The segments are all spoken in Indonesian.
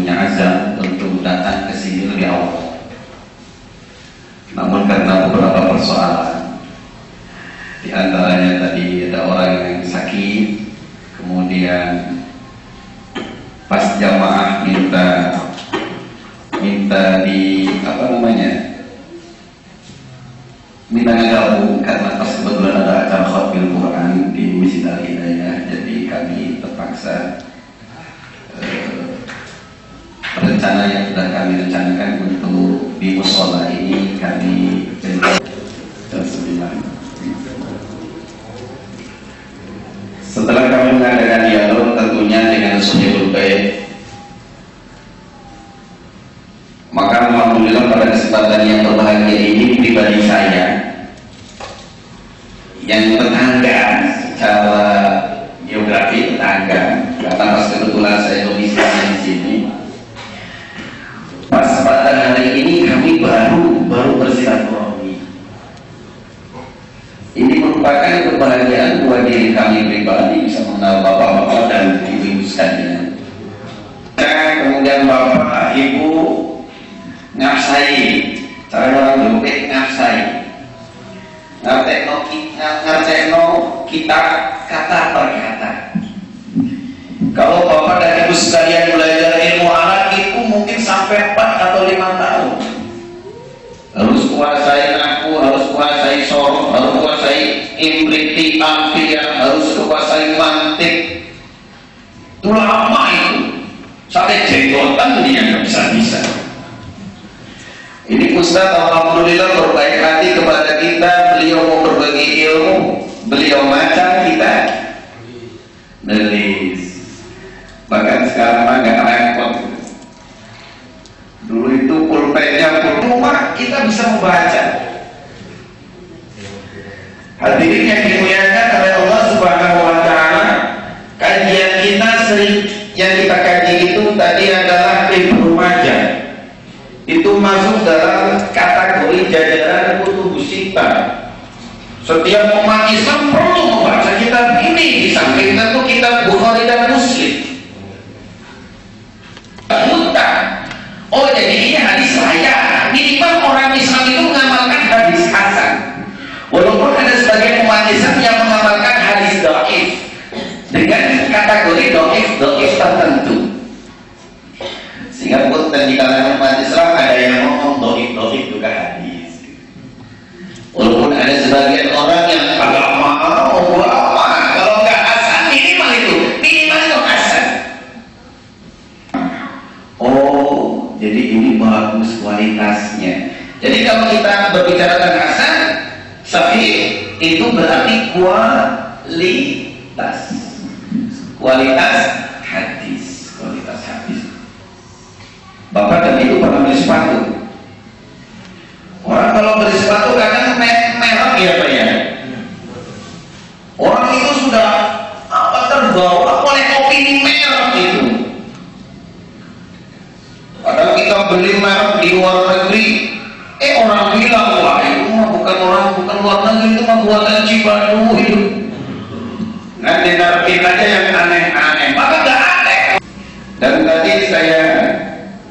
punya azam untuk datang ke sini lebih awal. Namun karena beberapa persoalan, di antaranya tadi ada orang yang sakit, kemudian pas jamaah minta minta ngegabung karena pas kebetulan ada acara khotbah Quran di Masjid Al Hidayah, jadi kami terpaksa rencana yang sudah kami rencanakan untuk di mushola ini kami jam 9. Setelah kami mengadakan dialog tentunya dengan Sahibul Bait, maka alhamdulillah pada kesempatan yang berbahagia ini pribadi saya yang tetangga secara geografi tetangga, karena pas kebetulan saya domisili di sini. Pas pada hari ini kami baru bersilaturahmi. Ini merupakan kebahagiaan buat diri kami pribadi bisa mengenal bapak-bapak dan ibu-ibu sekalian. Kemudian bapak, ibu ngapsai, cara orang berpikir ngapsai, ngerteno kita kata per kata. Kalau bapak dan ibu sekalian belajar ilmu alat itu mungkin sampai 4 atau 5 tahun. Harus kuasai naku, harus kuasai sorof, harus kuasai imriti, amfian, harus kuasai mantik. Itu lama itu, sampai jenggotan dia nggak bisa. Ini Ustaz alhamdulillah berbaik hati kepada kita, beliau mau berbagi ilmu, beliau macam kita nulis. Bahkan sekarang mah nggak repot. Dulu itu pulpennya rumah kita bisa membaca. Hadirin yang dimuliakan oleh Allah Subhanahu wa Ta'ala, kajian kita sering yang kita kaji itu tadi adalah Ibnu Majah. Itu masuk dalam kategori jajaran kutubus sittah. Setiap umat Islam perlu membaca kitab ini, di samping tentu kitab Bukhari dan Muslim. Oh, jadi ini hadis layak. Minimal orang Islam itu mengamalkan hadis hasan. Walaupun ada sebagian umat Islam yang mengamalkan hadis dhaif dengan kategori dhaif tertentu. Sehingga pun di kalangan umat Islam ada yang ngomong dhaif juga hadis. Walaupun ada sebagian orang yang agak mahal, kalau nggak hasan minimal itu hasan. Oh, jadi ini bagus kualitasnya. Jadi kalau kita berbicara tentang hasan, sahih itu berarti kualitas hadis. Bapak dan Ibu pernah beli sepatu. Orang kalau beli sepatu kadang merek ya Pak ya. Orang itu sudah terbawa oleh opini merek itu. Padahal kita beli merek di luar negeri, orang bilang wah itu mah bukan luar negeri, itu mah buatan Cibadu itu. Nanti narapin aja yang aneh-aneh, maka gak aneh. Dan tadi saya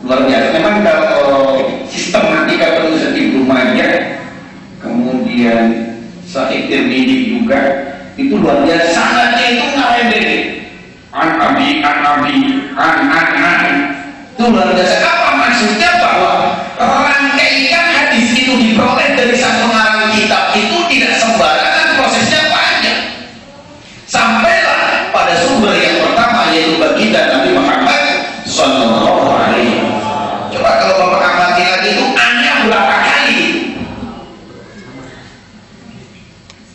luar biasa, memang kalau sistematika penulisan Ibnu Majah, kemudian Sahih Tirmidzi juga itu luar biasa. Sangatnya itu ngarendek, an itu luar biasa. Apa maksudnya? Bahwa rangkaian hadis itu diperoleh dari satu ngarang kitab itu tidak sembarangan, prosesnya panjang. Sampailah pada sumber yang pertama, yaitu baginda Nabi Muhammad Sallallahu Alaihi Wasallam. Coba kalau Bapak amati lagi itu aneh berapa kali?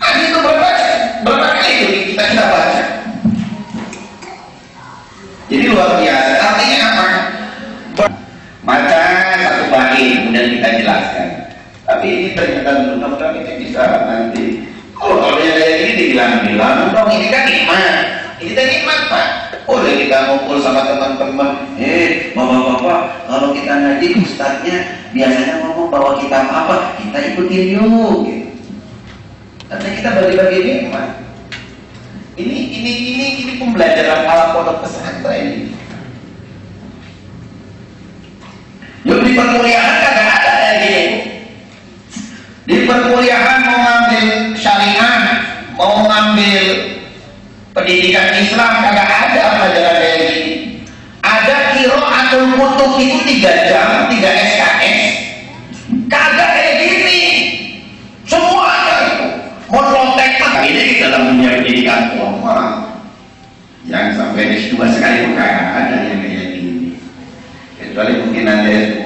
Aneh itu berapa kali itu kita baca? Jadi luar biasa. Artinya apa? Baca satu bait kemudian kita jelaskan. Tapi ini ternyata mudah-mudahan kita bisa nanti. Kalau yang kayak ini dibilang-bilang, dong ini kan nikmat. Ini kan nikmat Pak. Boleh kita ngumpul sama teman-teman. Bapak-bapak, kalau kita ngaji ustadznya biasanya ngomong bawa kitab apa, kita ikutin yuk. Gitu. Karena kita bagi-bagi nikmat. Ini pembelajaran ala pondok pesantren ini. Di perkuliahan kagak ada kayak gini. Di perkuliahan mau ngambil syariah, mau ngambil pendidikan Islam, kagak ada pelajaran kayak gini. Ada qiraatul kutub itu 3 jam, 3 SKS. Kagak kayak gini. Semuanya itu monotek. Ini di dalam dunia pendidikan formal yang sampai S2 sekali pun kagak ada yang kayak gini. Kecuali mungkin ada S2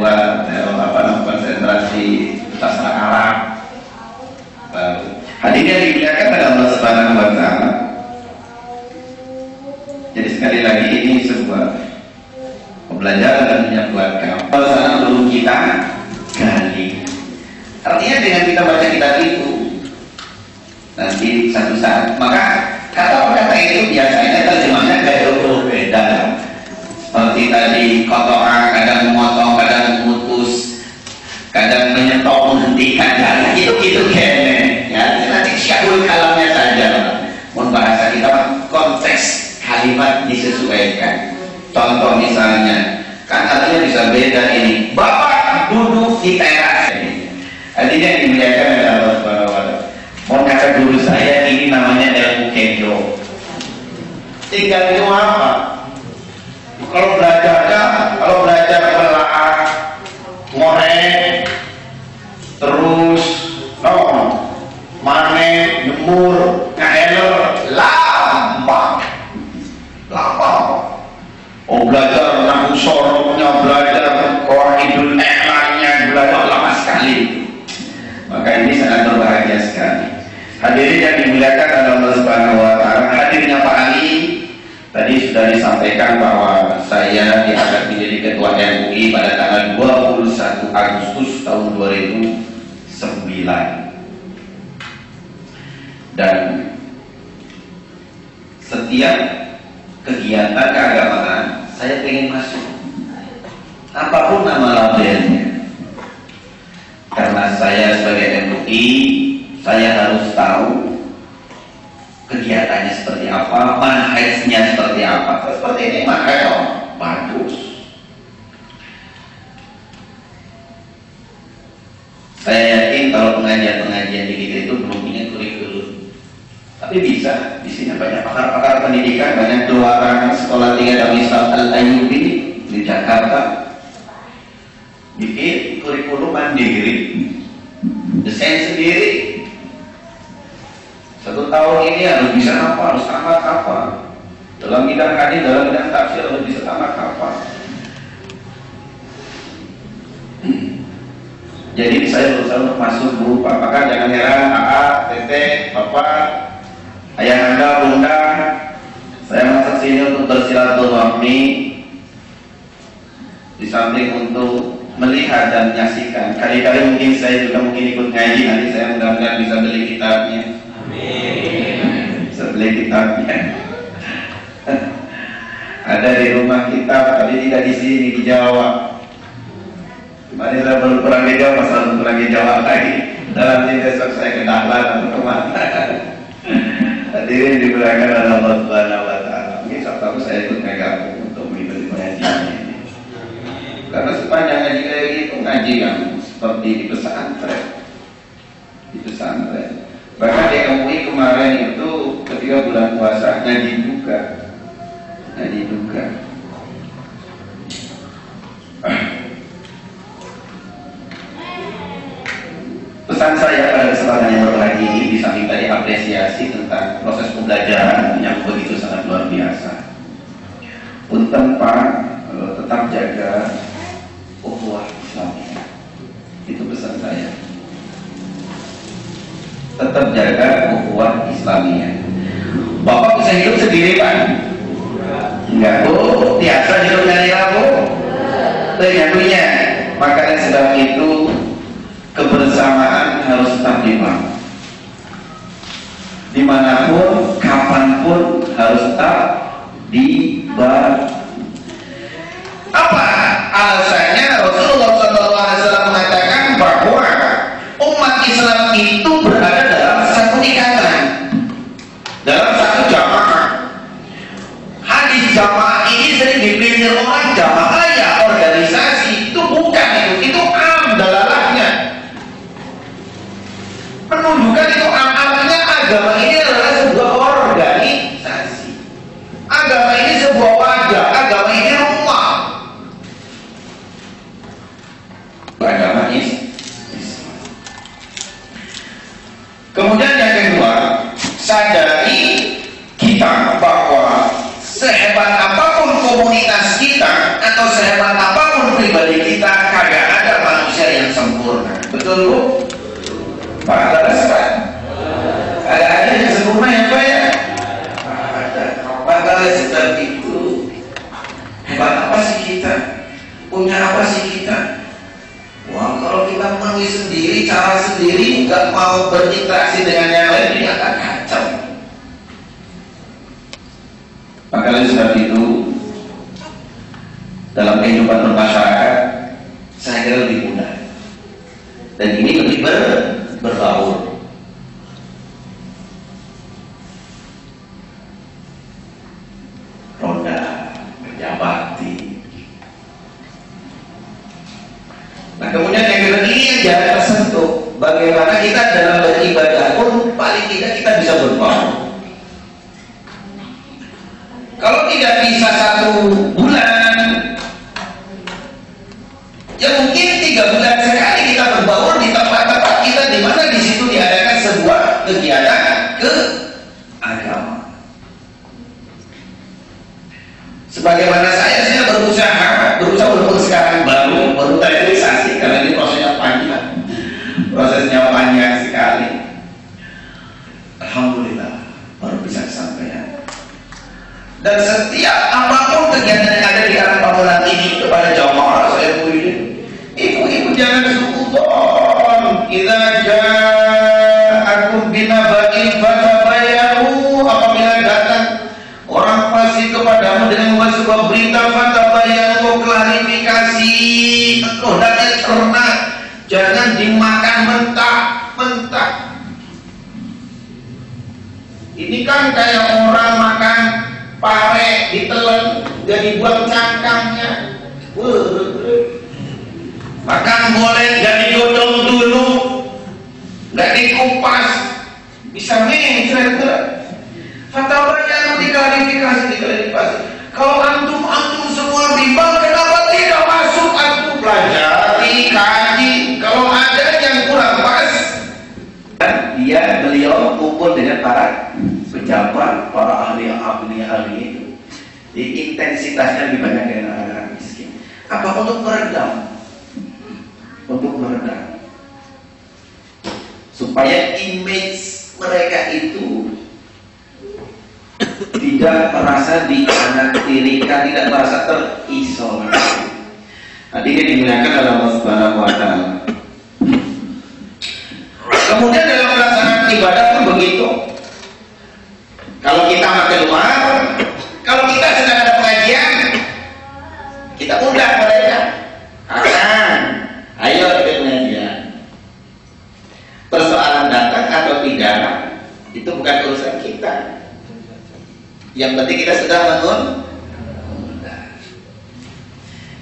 konsentrasi sastra Arab. Hadirin yang dimuliakan oleh Allah Subhanahu wa Ta'ala. Jadi sekali lagi ini sebuah pembelajaran yang buat kamu. Kalau sana belum kita gali. Artinya dengan kita baca kitab itu, nanti satu saat, maka kata-kata itu biasanya terjemahnya kayak beda. Seperti tadi kotoran, kadang memotong, kadang memutus, kadang menyetok, menghentikan, kadang itu kene. Ya, nanti syahul kalamnya saja. Mohon bahasa kita konteks kalimat disesuaikan. Contoh misalnya, kan artinya bisa beda ini. Bapak duduk di teras. Artinya dimuliakan oleh Allah Subhanahu wa Ta'ala. Mau kata guru saya ini namanya ilmu kendo. Tinggal itu apa? Kalau belajar melahap, ngorek, terus manen, jemur, ngaeler, lama. Oh belajar tentang soroknya, belajar qawaidul ihramnya, belajar lama sekali. Maka ini sangat berbahagia sekali. Hadirin yang dimuliakan oleh Allah Subhanahu wa Ta'ala. Hadirnya Pak Ali tadi sudah disampaikan bahwa saya diangkat menjadi ketua MUI pada tanggal 21 Agustus tahun 2009. Dan setiap kegiatan keagamaan saya ingin masuk, apapun nama labelnya. Karena saya sebagai MUI, saya harus tahu kegiatannya seperti apa, manhajnya seperti apa. Seperti ini makanya bagus. Saya yakin kalau pengajian-pengajian di kita itu belum punya kurikulum. Tapi bisa, di sini banyak pakar-pakar pendidikan, banyak keluaran sekolah tinggi Darul Al-Ayyubi di Jakarta. Bikin kurikulum mandiri, desain sendiri. 1 tahun ini harus bisa apa, harus tamat apa. Dalam bidang hadis, dalam bidang tafsir harus bisa tamat apa. Jadi saya berusaha masuk Bu, apakah jangan heran, Tete, Bapak, ayah anda, bunda, saya masuk sini untuk bersilaturahmi, di samping untuk melihat dan menyaksikan. Kali-kali mungkin saya juga mungkin ikut ngaji, nanti saya mudah-mudahan bisa beli kitabnya. Amin. Bisa beli kitabnya. Ada di rumah kitab, tapi tidak di sini, di Jawa. Kemarin saya baru pulang di Jawa, masalah pulang di Jawa lagi. Dalam sini besok saya ke Dahlan atau kemana. Hadirin dimuliakan oleh Allah Subhanahu wa Ta'ala. Mungkin suatu saya ikut ngegabung untuk mengikuti pengajian ini. Karena sepanjang ngaji kayak gitu, ngaji yang seperti di pesantren. Di pesantren. Bahkan di MUI kemarin itu ketika bulan puasa ngaji juga. Ngaji juga. Pesan saya pada kesempatan yang berbahagia ini bisa minta diapresiasi tentang proses pembelajaran yang begitu sangat luar biasa. Punten Pak, tetap jaga ukhuwah Islamiyah. Itu pesan saya. Tetap jaga ukhuwah Islamiyah. Bapak bisa hidup sendiri Pak? Enggak Bu, biasa hidup dari Bu. Punya. Maka sebab itu kebersamaan harus tetap dibangun. Dimanapun, kapanpun harus tetap dibangun. Apa alasannya? Rasulullah SAW mengatakan bahwa umat Islam itu berada dalam satu ikatan, dalam satu jamaah. Hadis jamaah ini sering dipikir orang jamaah ya organisasi, itu bukan. Kemudian yang kedua, sadari kita bahwa sehebat apapun komunitas kita atau sehebat apapun pribadi kita, kagak ada manusia yang sempurna. Betul Bu? Pak Atas Pak? Kagak ada yang sempurna ya Pak ya? Ada. Padahal seperti itu. Hebat apa sih kita? Punya apa sih kita? Wah, kalau kita menulis sendiri, cara sendiri, nggak mau berinteraksi dengan yang lain, dia akan kacau. Maka oleh sebab itu, dalam kehidupan bermasyarakat, saya kira lebih mudah. Dan ini lebih berbaur. Roda, Jabati. Nah kemudian yang kedua, ini yang jangan tersentuh. Bagaimana kita dalam beribadah pun paling tidak kita bisa berbaur. Kalau tidak bisa 1 bulan, ya mungkin 3 bulan sekali kita berbaur di tempat-tempat kita, di mana di situ diadakan sebuah kegiatan keagamaan. Sebagaimana saya berusaha walaupun sekarang baru terrealisasi, karena ini prosesnya panjang sekali. Alhamdulillah baru bisa kesampaian. Dan setiap apapun kegiatan yang ada di alam bangunan ini kepada jamaah saya beri, ibu-ibu jangan suudzon. Idza ja'akum binaba'in fatabayyanu, apabila datang orang fasik kepadamu dengan membawa sebuah berita, fatabayyanu, klarifikasi, hendaknya cerna, jangan dimakan mentah-mentah. Ini kan kayak orang makan pare ditelan, gak dibuang cangkangnya. Makan boleh gak digodong dulu, gak dikupas, bisa mencret. Fatabayyanu, diklarifikasi. Kalau antum semua bimbang, kenapa tidak masuk antum pelajari, kaji? Kalau ada yang kurang pas, beliau kumpul dengan para pejabat, para ahli itu. Di intensitasnya lebih banyak dengan anak-anak miskin. Apa untuk meredam? Supaya image mereka itu tidak merasa dikanan-kirikan, tidak merasa terisolasi. Tadi ini dimuliakan oleh Allah Subhanahu wa Ta'ala. Kemudian dalam pelaksanaan ibadah pun begitu. Kalau kita makan luar, kalau kita sedang ada pengajian, kita undang mereka. Ayo ikut pengajian. Persoalan datang atau tidak, itu bukan urusan kita. Yang penting kita sudah mengundang.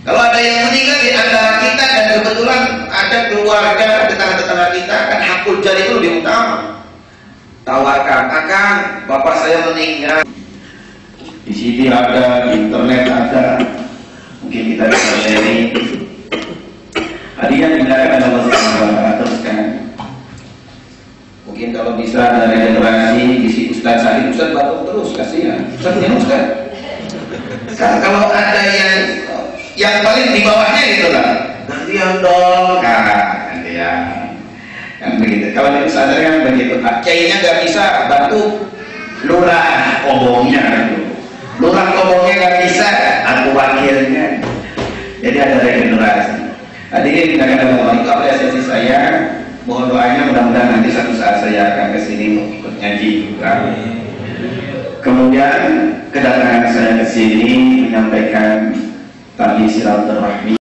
Kalau ada yang meninggal di antara kita dan kebetulan ada keluarga tetangga-tetangga kita, kan hakul jari itu lebih utama. Tawarkan, akan bapak saya meninggal. Di sini ada, di internet ada, mungkin kita bisa sharing. Hadiah dimuliakan Allah Subhanahu wa Ta'ala. Teruskan. Mungkin kalau bisa ada regenerasi di si Ustaz Sahid, Ustaz batuk terus, kasihan. Ustaz teruskan. Sekarang kalau ada yang paling di bawahnya gitu lah, gantian dong, gantian. Kan begitu. Kalau di pesantren kan begitu. Kiainya nggak bisa bantu lurah kobongnya gitu. Lurah kobongnya nggak bisa, aku wakilnya. Jadi ada regenerasi. Tadi ini tidak ada ngomong, itu apresiasi saya. Mohon doanya, mudah-mudahan nanti satu saat saya akan ke sini untuk ikut nyaji juga. Kemudian kedatangan saya ke sini menyampaikan tali silaturahmi.